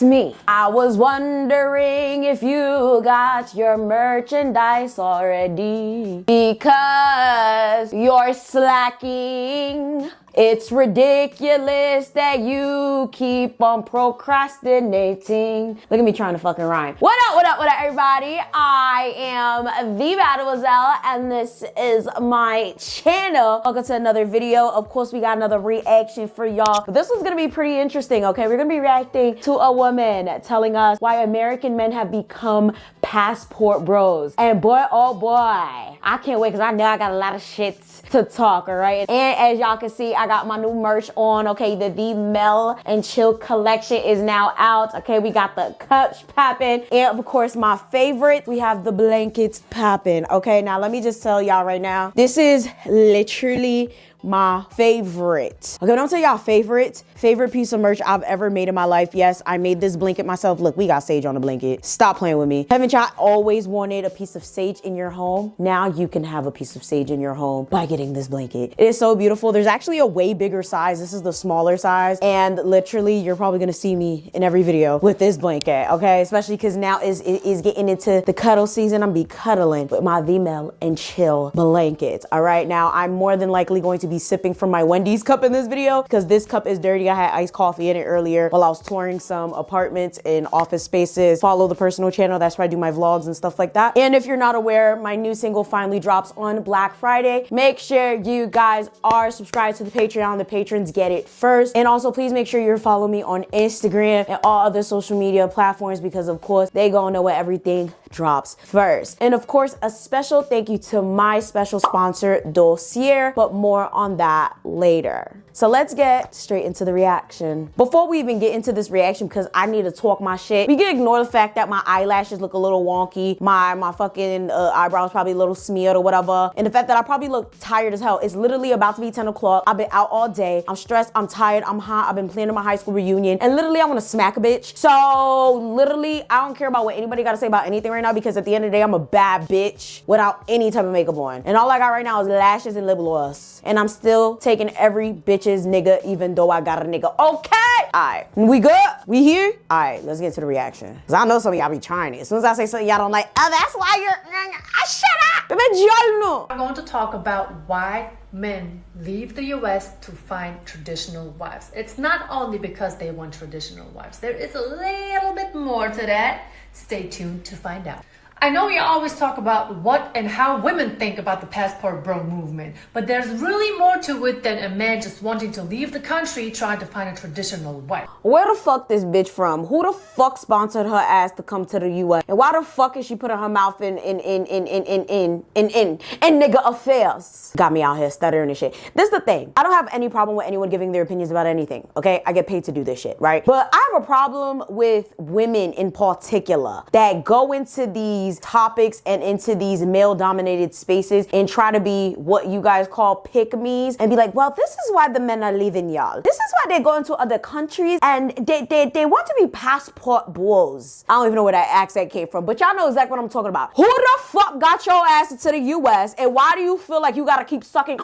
me. I was wondering if you got your merchandise already, because you're slacking. It's ridiculous that you keep on procrastinating. Look at me trying to fucking rhyme. What up, everybody? I am the Mademoiselle, and this is my channel. Welcome to another video. Of course, we got another reaction for y'all. But this one's gonna be pretty interesting, okay? We're gonna be reacting to a woman telling us why American men have become passport bros. And boy, oh boy, I can't wait, because I know I got a lot of shit to talk, all right? And as y'all can see, I got my new merch on, okay? The Mel and Chill collection is now out, okay? We got the cups popping, and of course, my favorite, we have the blankets popping, okay? Now, let me just tell y'all right now, this is literally my favorite. Okay, when I'm telling y'all favorite piece of merch I've ever made in my life. Yes, I made this blanket myself. Look, we got sage on the blanket. Stop playing with me. Haven't y'all always wanted a piece of sage in your home? Now you can have a piece of sage in your home by getting this blanket. It is so beautiful. There's actually a way bigger size. This is the smaller size. And literally, you're probably gonna see me in every video with this blanket, okay? Especially because now is getting into the cuddle season. I'm be cuddling with my Mel and Chill blanket, all right? Now, I'm more than likely going to be sipping from my Wendy's cup in this video, because this cup is dirty. I had iced coffee in it earlier while I was touring some apartments and office spaces. Follow the personal channel. That's where I do my vlogs and stuff like that. And if you're not aware, my new single finally drops on Black Friday. Make sure you guys are subscribed to the Patreon. The patrons get it first. And also, please make sure you're following me on Instagram and all other social media platforms, because of course, they gonna know where everything drops first. And of course, a special thank you to my special sponsor, Dossier, but more on that later. So let's get straight into the reaction. Before we even get into this reaction, because I need to talk my shit, we can ignore the fact that my eyelashes look a little wonky, my fucking eyebrows probably a little smeared or whatever, and the fact that I probably look tired as hell. It's literally about to be 10 o'clock. I've been out all day. I'm stressed. I'm tired. I'm hot. I've been planning my high school reunion, and literally I want to smack a bitch. So literally, I don't care about what anybody got to say about anything right now, because at the end of the day, I'm a bad bitch without any type of makeup on. And all I got right now is lashes and lip gloss. And I'm still taking every bitch's nigga, even though I got a nigga. Okay? Alright. We good? We here? Alright, let's get to the reaction. Because I know some of y'all be trying it. As soon as I say something y'all don't like, oh, that's why you're... shut up! Y'all know. I'm going to talk about why men leave the US to find traditional wives. It's not only because they want traditional wives. There is a little bit more to that. Stay tuned to find out. I know we always talk about what and how women think about the passport bro movement, but there's really more to it than a man just wanting to leave the country trying to find a traditional wife. Where the fuck this bitch from? Who the fuck sponsored her ass to come to the US? And why the fuck is she putting her mouth in nigga affairs? Got me out here stuttering and shit. This is the thing. I don't have any problem with anyone giving their opinions about anything, okay? I get paid to do this shit, right? But I have a problem with women in particular that go into these topics and into these male-dominated spaces and try to be what you guys call pick-me's and be like, well, this is why the men are leaving y'all. This is why they go into other countries and they want to be passport bros. I don't even know where that accent came from, but y'all know exactly what I'm talking about. Who the fuck got your ass into the US, and why do you feel like you gotta keep sucking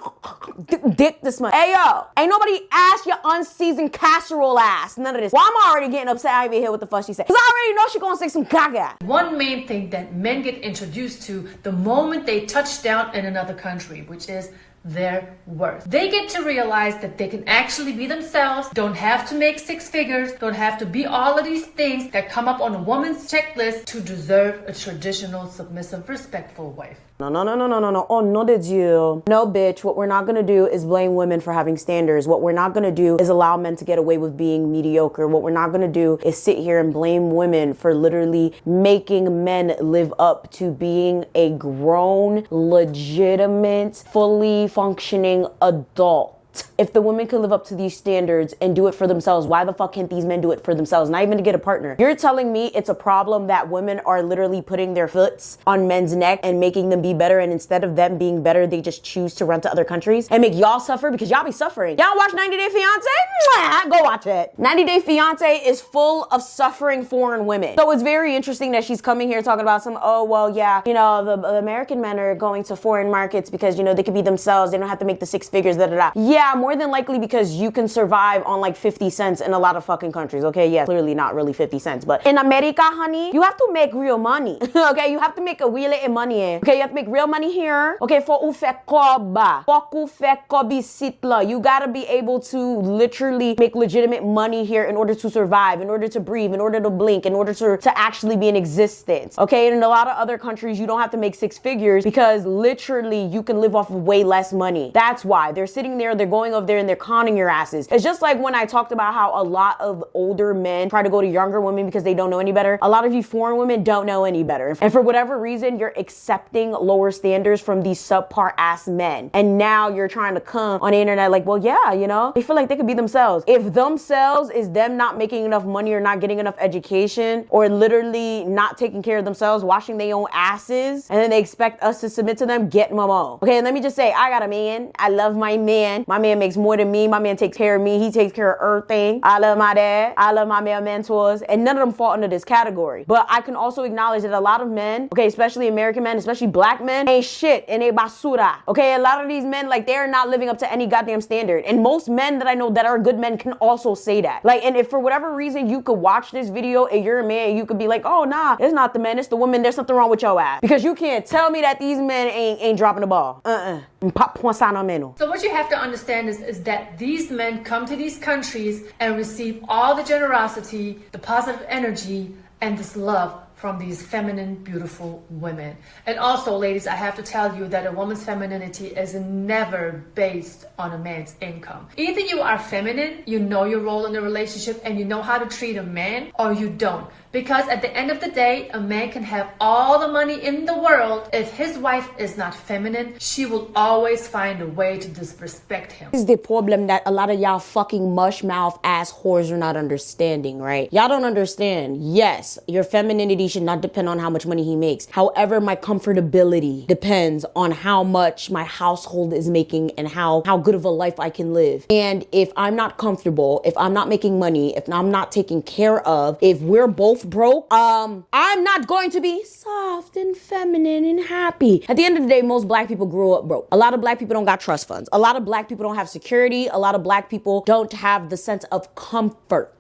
dick this much? Hey yo, ain't nobody asked your unseasoned casserole ass none of this. Why am I already getting upset? I even hear what the fuck she said, because I already know she gonna say some gaga. One main thing that men get introduced to the moment they touch down in another country, which is their worth. They get to realize that they can actually be themselves, don't have to make six figures, don't have to be all of these things that come up on a woman's checklist to deserve a traditional, submissive, respectful wife. No. Oh, no, did you? No, bitch. What we're not gonna do is blame women for having standards. What we're not gonna do is allow men to get away with being mediocre. What we're not gonna do is sit here and blame women for literally making men live up to being a grown, legitimate, fully functioning adult. If the women can live up to these standards and do it for themselves, why the fuck can't these men do it for themselves? Not even to get a partner. You're telling me it's a problem that women are literally putting their foots on men's neck and making them be better, and instead of them being better, they just choose to run to other countries and make y'all suffer because y'all be suffering. Y'all watch 90 Day Fiance? Mwah, go watch it. 90 Day Fiance is full of suffering foreign women. So it's very interesting that she's coming here talking about some, oh, well, yeah, you know, the American men are going to foreign markets because, you know, they could be themselves. They don't have to make the six figures, da da da. Yeah, Yeah, more than likely because you can survive on like 50 cents in a lot of fucking countries. Okay, yeah, clearly not really 50 cents, but in America, honey, you have to make real money. Okay, you have to make a real money. Okay, you have to make real money here. Okay, for u fe koba, for u fe kobi sitla, you gotta be able to literally make legitimate money here in order to survive, in order to breathe, in order to blink, in order to actually be in existence. Okay, and in a lot of other countries, you don't have to make 6 figures because literally you can live off of way less money. That's why they're sitting there, they're going over there and they're conning your asses. It's just like when I talked about how a lot of older men try to go to younger women because they don't know any better. A lot of you foreign women don't know any better. And for whatever reason, you're accepting lower standards from these subpar ass men. And now you're trying to come on the internet like, well, yeah, you know, they feel like they could be themselves. If themselves is them not making enough money or not getting enough education or literally not taking care of themselves, washing their own asses, and then they expect us to submit to them, get mamo. Okay, and let me just say, I got a man. I love my man. My man makes more than me. My man takes care of me. He takes care of everything. I love my dad. I love my male mentors. And none of them fall under this category. But I can also acknowledge that a lot of men, okay, especially American men, especially black men, ain't shit and they basura. Okay, a lot of these men, like, they're not living up to any goddamn standard. And most men that I know that are good men can also say that. Like, and if for whatever reason you could watch this video and you're a man, you could be like, oh, nah, it's not the men, it's the women. There's something wrong with your ass. Because you can't tell me that these men ain't dropping the ball. So what you have to understand is that these men come to these countries and receive all the generosity, the positive energy, and this love from these feminine, beautiful women. And also, ladies, I have to tell you that a woman's femininity is never based on a man's income. Either you are feminine, you know your role in the relationship, and you know how to treat a man, or you don't. Because at the end of the day, a man can have all the money in the world. If his wife is not feminine, she will always find a way to disrespect him. This is the problem that a lot of y'all fucking mush mouth ass whores are not understanding, right? Y'all don't understand. Yes, your femininity should not depend on how much money he makes. However, my comfortability depends on how much my household is making and how good of a life I can live. And if I'm not comfortable, if I'm not making money, if I'm not taken care of, if we're both broke, I'm not going to be soft and feminine and happy. At the end of the day, most black people grew up broke. A lot of black people don't got trust funds. A lot of black people don't have security. A lot of black people don't have the sense of comfort.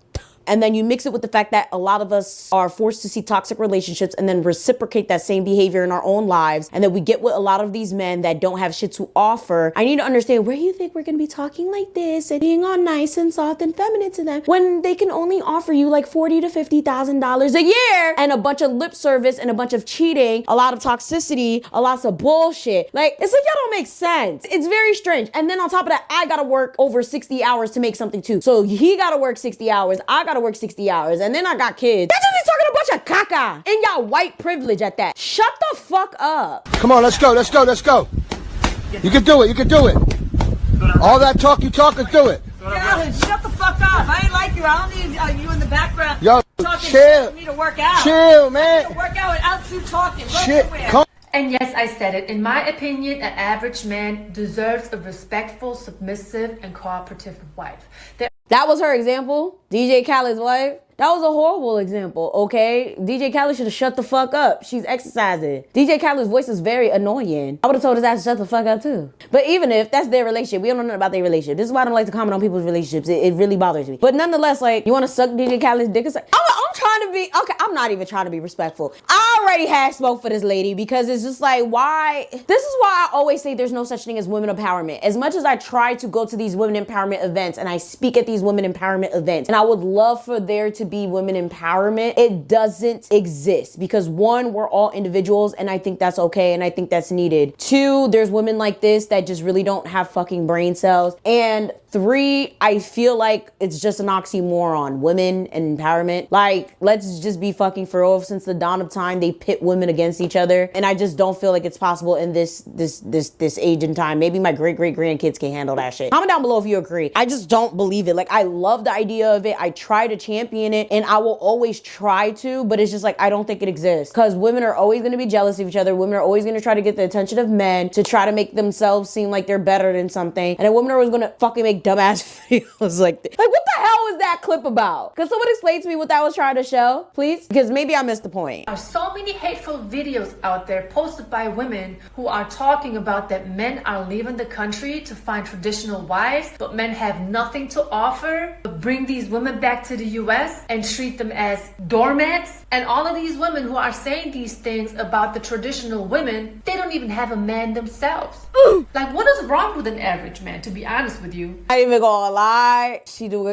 And then you mix it with the fact that a lot of us are forced to see toxic relationships and then reciprocate that same behavior in our own lives. And then we get with a lot of these men that don't have shit to offer. I need to understand, where you think we're going to be talking like this and being all nice and soft and feminine to them when they can only offer you like $40,000 to $50,000 a year and a bunch of lip service and a bunch of cheating, a lot of toxicity, a lot of bullshit. Like, it's like y'all don't make sense. It's very strange. And then on top of that, I got to work over 60 hours to make something too. So he got to work 60 hours. I got to work 60 hours, and then I got kids. Y'all just be talking a bunch of caca and y'all white privilege at that. Shut the fuck up. Come on, let's go. You can do it. All that talk you talk, let's do it. Alan, shut the fuck up. I ain't like you. I don't need you in the background. Yo, talking chill. Shit. You need to work out. Chill, man. You need to work out without you talking. Go Shit. somewhere. And yes, I said it. In my opinion, an average man deserves a respectful, submissive, and cooperative wife. That was her example, DJ Khaled's wife. That was a horrible example, okay? DJ Khaled should have shut the fuck up. She's exercising. DJ Khaled's voice is very annoying. I would have told his ass to shut the fuck up too. But even if that's their relationship, we don't know nothing about their relationship. This is why I don't like to comment on people's relationships. It really bothers me. But nonetheless, like, you want to suck DJ Khaled's dick? I'm trying to be, okay, I'm not even trying to be respectful. I already had smoke for this lady because it's just like, why? This is why I always say there's no such thing as women empowerment. As much as I try to go to these women empowerment events and I speak at these women empowerment events, and I would love for there to be women empowerment, it doesn't exist because one, we're all individuals and I think that's okay and I think that's needed. Two, there's women like this that just really don't have fucking brain cells. And three, I feel like it's just an oxymoron, women and empowerment. Like, let's just be fucking for real. Since the dawn of time, they pit women against each other. And I just don't feel like it's possible in this age and time. Maybe my great grandkids can handle that shit. Comment down below if you agree. I just don't believe it. Like, I love the idea of it. I try to champion it and I will always try to, but it's just like, I don't think it exists because women are always going to be jealous of each other. Women are always going to try to get the attention of men to try to make themselves seem like they're better than something. And then women are always going to fucking make make dumbass videos like this. Like, what the hell was that clip about? Could someone explain to me what that was trying to show, please? Because maybe I missed the point. There are so many hateful videos out there posted by women who are talking about that men are leaving the country to find traditional wives, but men have nothing to offer but bring these women back to the US and treat them as doormats. And all of these women who are saying these things about the traditional women, they don't even have a man themselves. Like, what is wrong with an average man, to be honest with you? I ain't even gonna lie. She do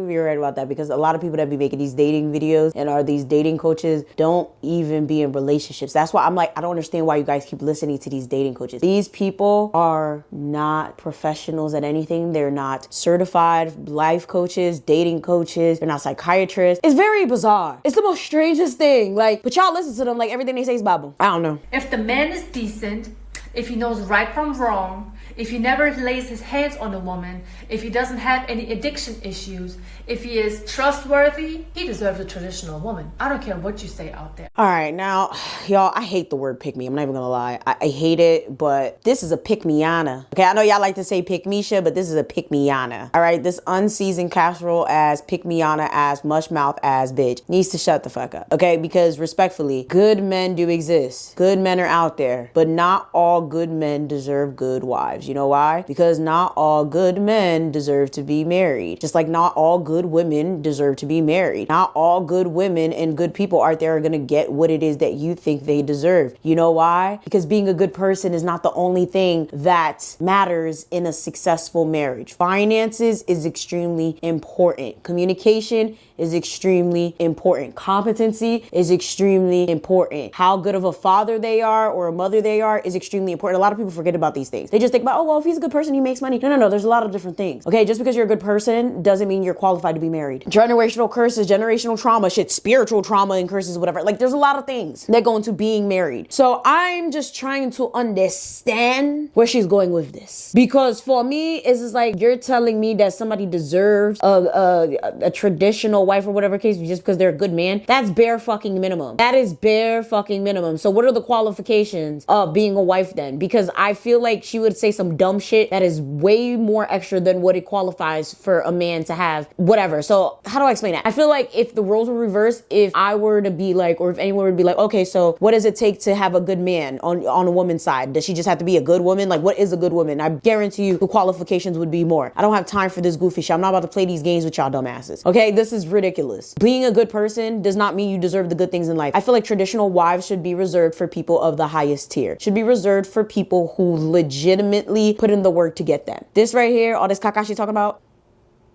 be right about that, because a lot of people that be making these dating videos and are these dating coaches don't even be in relationships. That's why I'm like, I don't understand why you guys keep listening to these dating coaches. These people are not professionals at anything. They're not certified life coaches, dating coaches. They're not psychiatrists. It's very bizarre. It's the most strangest thing. Like, but y'all listen to them like everything they say is Bible. I don't know. If the man is decent, if he knows right from wrong, if he never lays his hands on a woman, if he doesn't have any addiction issues, if he is trustworthy, he deserves a traditional woman. I don't care what you say out there. All right, now, y'all, I hate the word pick me. I'm not even gonna lie. I hate it, but this is a pick-me-ana. Okay, I know y'all like to say pick-me-sha, but this is a pick-me-ana. All right, this unseasoned casserole ass, pick-me-ana ass, mush mouth ass bitch needs to shut the fuck up. Okay, because respectfully, good men do exist. Good men are out there, but not all good men deserve good wives. You know why? Because not all good men deserve to be married. Just like not all good women deserve to be married. Not all good women and good people out there are gonna get what it is that you think they deserve. You know why? Because being a good person is not the only thing that matters in a successful marriage. Finances is extremely important. Communication is extremely important. Competency is extremely important. How good of a father they are or a mother they are is extremely important. A lot of people forget about these things. They just think about, oh, well, if he's a good person, he makes money. No. There's a lot of different things. Okay, just because you're a good person doesn't mean you're qualified to be married. Generational curses, generational trauma, shit, spiritual trauma and curses, whatever. Like, there's a lot of things that go into being married. So I'm just trying to understand where she's going with this. Because for me, it's just like, you're telling me that somebody deserves a traditional wife or whatever case just because they're a good man. That's bare fucking minimum. That is bare fucking minimum. So what are the qualifications of being a wife then? Because I feel like she would say some dumb shit that is way more extra than what it qualifies for a man to have, whatever. So how do I explain that? I feel like if the roles were reversed, if I were to be like, or if anyone would be like, okay, so what does it take to have a good man on a woman's side? Does she just have to be a good woman? Like, what is a good woman? I guarantee you the qualifications would be more. I don't have time for this goofy shit. I'm not about to play these games with y'all dumbasses. Okay, this is ridiculous. Being a good person does not mean you deserve the good things in life. I feel like traditional wives should be reserved for people of the highest tier. Should be reserved for people who legitimately put in the work to get them. This right here, all this caca she's talking about.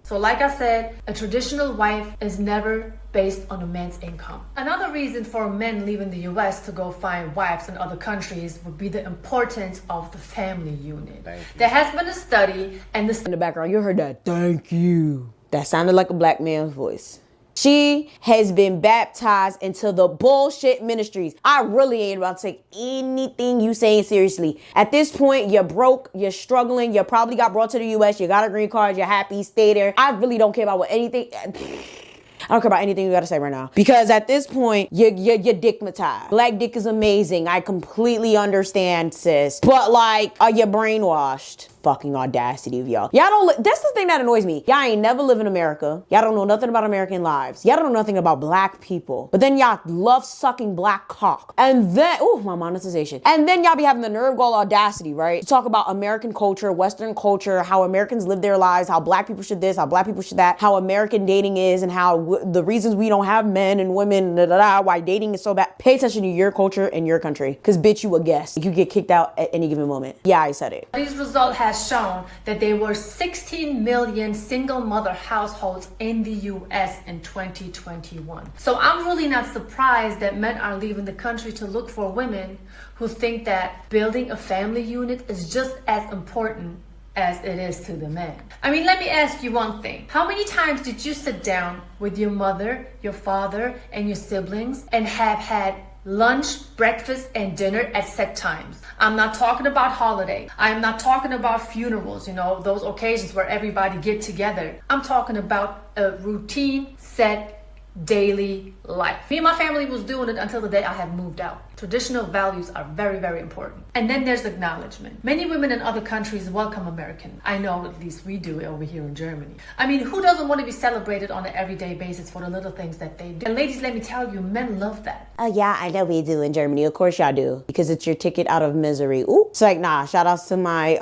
So like I said, a traditional wife is never based on a man's income. Another reason for men leaving the US to go find wives in other countries would be the importance of the family unit. There has been a study, and this in the background, you heard that. Thank you. That sounded like a black man's voice. She has been baptized into the bullshit ministries. I really ain't about to take anything you saying seriously. At this point, you're broke, you're struggling, you probably got brought to the US, you got a green card, you're happy, stay there. I really don't care about what anything... I don't care about anything you gotta say right now. Because at this point, you're dickmatized. Black dick is amazing. I completely understand, sis. But like, are you brainwashed? Fucking audacity of y'all. Y'all don't, that's the thing that annoys me. Y'all ain't never live in America. Y'all don't know nothing about American lives. Y'all don't know nothing about black people. But then y'all love sucking black cock. And then, ooh, my monetization. And then y'all be having the nerve gall audacity, right? To talk about American culture, Western culture, how Americans live their lives, how black people should this, how black people should that, how American dating is, and how the reasons we don't have men and women, why dating is so bad. Pay attention to your culture and your country. Cause bitch, you a guest. You get kicked out at any given moment. Yeah, I said it. These results has shown that there were 16 million single mother households in the US in 2021. So I'm really not surprised that men are leaving the country to look for women who think that building a family unit is just as important as it is to the men. I mean, let me ask you one thing. How many times did you sit down with your mother, your father, and your siblings and have had lunch, breakfast, and dinner at set times? I'm not talking about holiday. I'm not talking about funerals, those occasions where everybody get together. I'm talking about a routine, set, daily life. Me and my family was doing it until the day I have moved out. Traditional values are very, very important. And then there's acknowledgement. Many women in other countries welcome American. I know at least we do over here in Germany. I mean, who doesn't want to be celebrated on an everyday basis for the little things that they do? And ladies, let me tell you, men love that. Oh yeah, I know we do in Germany. Of course y'all do. Because it's your ticket out of misery. Ooh. It's like, nah, shout outs to my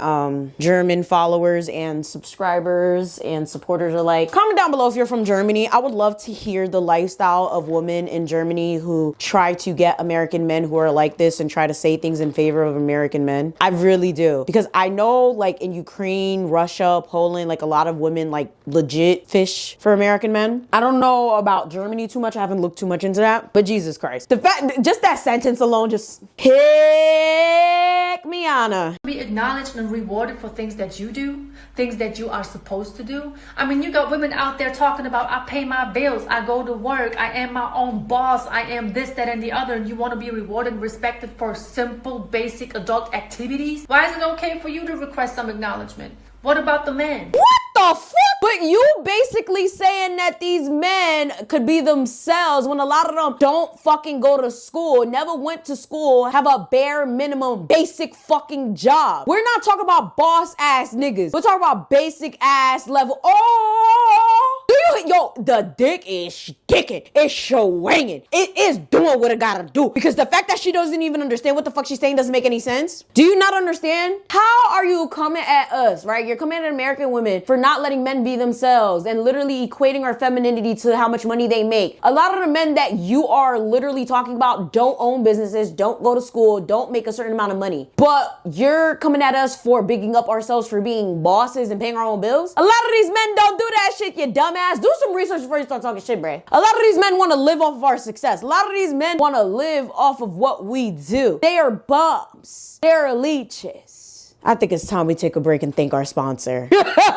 German followers and subscribers and supporters alike. Comment down below if you're from Germany. I would love to hear the lifestyle of women in Germany who try to get American men who are like this and try to say things in favor of American men. I really do. Because I know like in Ukraine, Russia, Poland, like a lot of women like legit fish for American men. I don't know about Germany too much. I haven't looked too much into that. But Jesus Christ. The fact, just that sentence alone just heck me Anna. Be acknowledged and rewarded for things that you do, things that you are supposed to do. I mean, you got women out there talking about, I pay my bills, I go to work, I am my own boss, I am this, that, and the other, and you want to be rewarded and respected for simple, basic adult activities? Why is it okay for you to request some acknowledgement? What about the men? What the fuck? But you basically saying that these men could be themselves when a lot of them don't fucking go to school, never went to school, have a bare minimum basic fucking job. We're not talking about boss ass niggas. We're talking about basic ass level. Oh, do you, yo, the dick is dicking. It's swinging. It is doing what it gotta do. Because the fact that she doesn't even understand what the fuck she's saying doesn't make any sense. Do you not understand? How are you coming at us, right? You're coming at American women for not letting men be themselves and literally equating our femininity to how much money they make. A lot of the men that you are literally talking about don't own businesses, don't go to school, don't make a certain amount of money. But you're coming at us for bigging up ourselves for being bosses and paying our own bills. A lot of these men don't do that shit, you dumbass. Do some research before you start talking shit, bruh. A lot of these men want to live off of our success. A lot of these men want to live off of what we do. They are bums. They're leeches. I think it's time we take a break and thank our sponsor.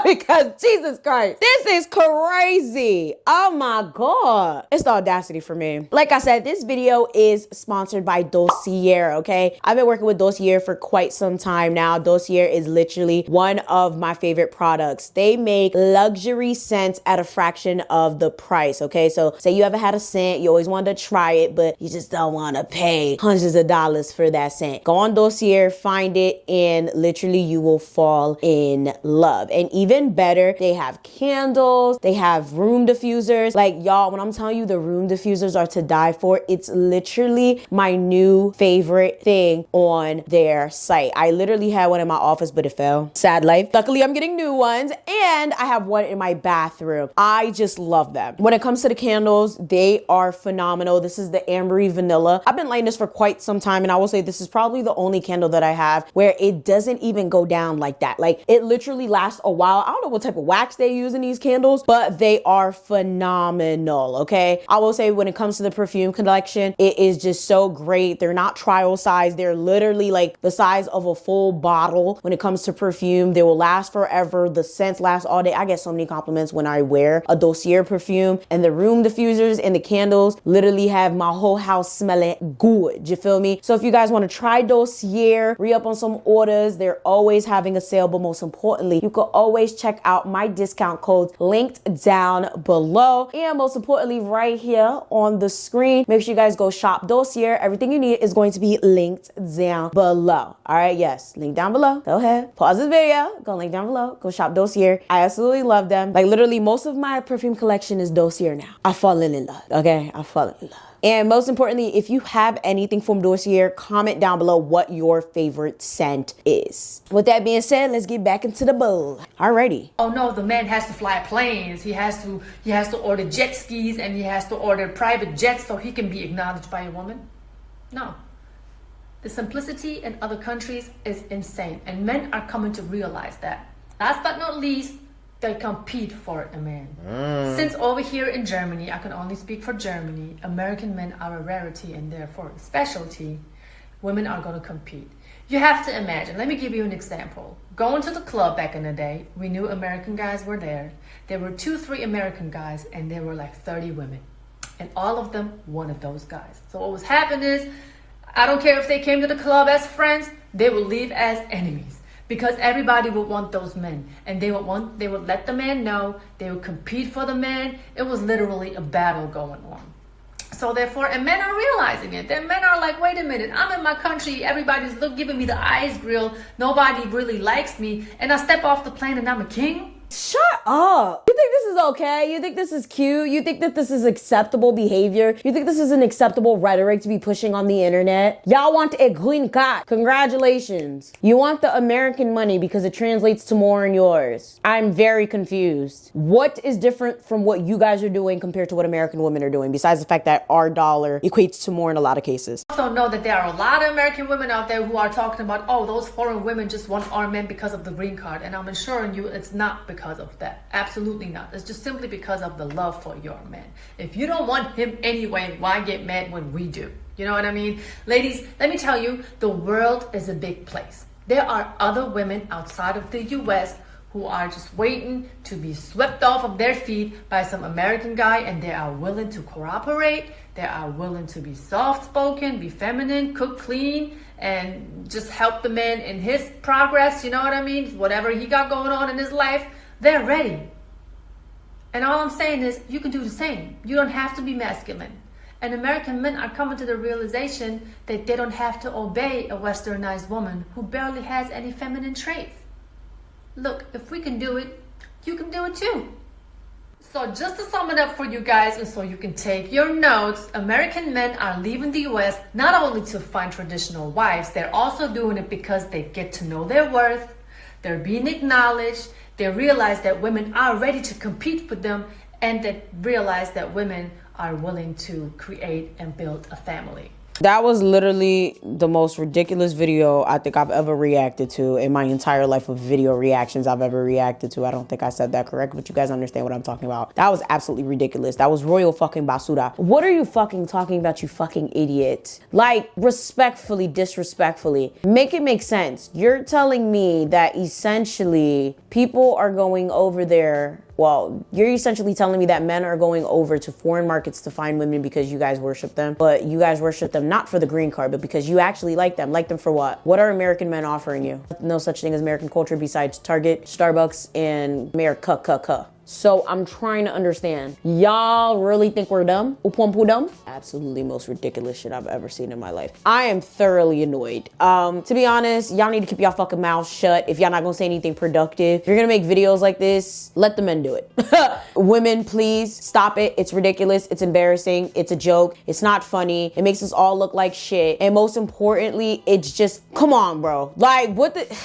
Because Jesus Christ, this is crazy. Oh my God. It's the audacity for me. Like I said, this video is sponsored by Dossier, okay? I've been working with Dossier for quite some time now. Dossier is literally one of my favorite products. They make luxury scents at a fraction of the price, okay? So say you ever had a scent, you always wanted to try it, but you just don't want to pay hundreds of dollars for that scent. Go on Dossier, find it, and literally you will fall in love. And even better, they have candles, they have room diffusers. Like y'all, when I'm telling you the room diffusers are to die for, it's literally my new favorite thing on their site. I literally had one in my office, but it fell. Sad life. Luckily, I'm getting new ones, and I have one in my bathroom. I just love them. When it comes to the candles, they are phenomenal. This is the Ambery Vanilla. I've been lighting this for quite some time, and I will say this is probably the only candle that I have where it doesn't even go down like that. Like it literally lasts a while. I don't know what type of wax they use in these candles, but they are phenomenal, okay? I will say when it comes to the perfume collection, it is just so great. They're not trial size. They're literally like the size of a full bottle. When it comes to perfume, they will last forever. The scents last all day. I get so many compliments when I wear a Dossier perfume, and the room diffusers and the candles literally have my whole house smelling good. You feel me? So if you guys want to try Dossier, re-up on some orders, they're always having a sale, but most importantly, you can always check out my discount codes linked down below, and most importantly right here on the screen. Make sure you guys go shop Dossier. Everything you need is going to be linked down below. All right, yes, link down below. Go ahead, pause this video, go link down below, go shop Dossier. I absolutely love them. Like literally most of my perfume collection is Dossier now. I've fallen in love, okay? I've fallen in love. And most importantly, if you have anything from Dossier, comment down below what your favorite scent is. With that being said, let's get back into the bowl. Alrighty. Oh no, the man has to fly planes. He has to order jet skis, and he has to order private jets so he can be acknowledged by a woman. No. The simplicity in other countries is insane, and men are coming to realize that. Last but not least, they compete for a man. Since over here in Germany, I can only speak for Germany, American men are a rarity and therefore a specialty. Women are going to compete. You have to imagine, let me give you an example. Going to the club back in the day, we knew American guys were there. There were 2-3 American guys, and there were like 30 women. And all of them wanted those guys. So what was happening is, I don't care if they came to the club as friends, they would leave as enemies. Because everybody would want those men, and they would let the man know, they would compete for the man. It was literally a battle going on. So therefore, and men are realizing it. Then men are like, wait a minute, I'm in my country, everybody's giving me the eyes grill, nobody really likes me, and I step off the plane and I'm a king? Shut up. You think this is okay? You think this is cute? You think that this is acceptable behavior? You think this is an acceptable rhetoric to be pushing on the internet? Y'all want a green card. Congratulations. You want the American money because it translates to more in yours. I'm very confused. What is different from what you guys are doing compared to what American women are doing, besides the fact that our dollar equates to more in a lot of cases? Also know that there are a lot of American women out there who are talking about, oh, those foreign women just want our men because of the green card. And I'm assuring you it's not because of that. Absolutely not. It's just simply because of the love for your man. If you don't want him anyway, why get mad when we do? You know what I mean? Ladies, let me tell you, the world is a big place. There are other women outside of the US who are just waiting to be swept off of their feet by some American guy, and they are willing to cooperate. They are willing to be soft-spoken, be feminine, cook clean, and just help the man in his progress. You know what I mean? Whatever he got going on in his life, they're ready. And all I'm saying is, you can do the same. You don't have to be masculine. And American men are coming to the realization that they don't have to obey a westernized woman who barely has any feminine traits. Look, if we can do it, you can do it too. So just to sum it up for you guys, and so you can take your notes, American men are leaving the US not only to find traditional wives, they're also doing it because they get to know their worth, they're being acknowledged, they realize that women are ready to compete with them, and they realize that women are willing to create and build a family. That was literally the most ridiculous video I think I've ever reacted to in my entire life of video reactions I've ever reacted to. I don't think I said that correct, but you guys understand what I'm talking about. That was absolutely ridiculous. That was royal fucking basura. What are you fucking talking about, you fucking idiot? Like, respectfully, disrespectfully, make it make sense. You're telling me that essentially people are going over there. Well, you're essentially telling me that men are going over to foreign markets to find women because you guys worship them, but you guys worship them not for the green card, but because you actually like them. Like them for what? What are American men offering you? No such thing as American culture besides Target, Starbucks, and America. So I'm trying to understand. Y'all really think we're dumb? Upumpu Absolutely most ridiculous shit I've ever seen in my life. I am thoroughly annoyed. To be honest, y'all need to keep y'all fucking mouths shut if y'all not gonna say anything productive. If you're gonna make videos like this, let the men do it. Women, please stop it. It's ridiculous. It's embarrassing. It's a joke. It's not funny. It makes us all look like shit. And most importantly, it's just, come on, bro. Like, what the...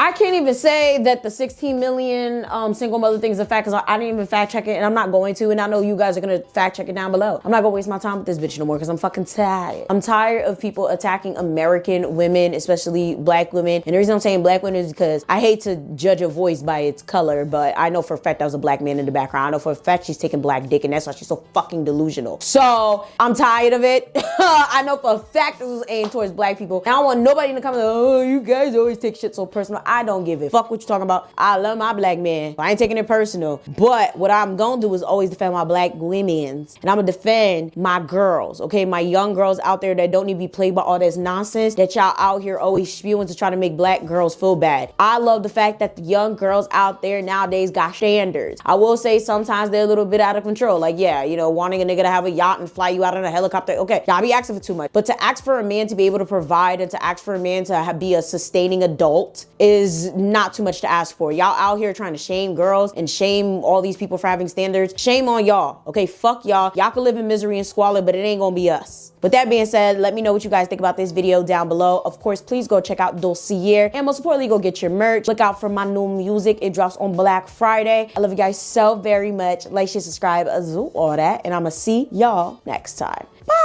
I can't even say that the 16 million single mother thing is a fact because I didn't even fact check it, and I'm not going to, and I know you guys are gonna fact check it down below. I'm not gonna waste my time with this bitch no more because I'm fucking tired. I'm tired of people attacking American women, especially black women. And the reason I'm saying black women is because I hate to judge a voice by its color, but I know for a fact that was a black man in the background. I know for a fact she's taking black dick, and that's why she's so fucking delusional. So I'm tired of it. I know for a fact this was aimed towards black people. And I don't want nobody in the comments, oh, you guys always take shit so personal. I don't give a fuck what you're talking about. I love my black man. I ain't taking it personal. But what I'm gonna do is always defend my black women's. And I'm gonna defend my girls, okay? My young girls out there that don't need to be played by all this nonsense that y'all out here always spewing to try to make black girls feel bad. I love the fact that the young girls out there nowadays got standards. I will say sometimes they're a little bit out of control. Like, yeah, you know, wanting a nigga to have a yacht and fly you out in a helicopter. Okay, y'all be asking for too much. But to ask for a man to be able to provide and to ask for a man to be a sustaining adult is not too much to ask for. Y'all out here trying to shame girls and shame all these people for having standards. Shame on y'all. Okay, fuck y'all. Y'all can live in misery and squalor, but it ain't gonna be us. With that being said, let me know what you guys think about this video down below. Of course, please go check out Dossier, and most importantly, go get your merch. Look out for my new music. It drops on Black Friday. I love you guys so very much. Like, share, subscribe, all that, and I'ma see y'all next time. Bye.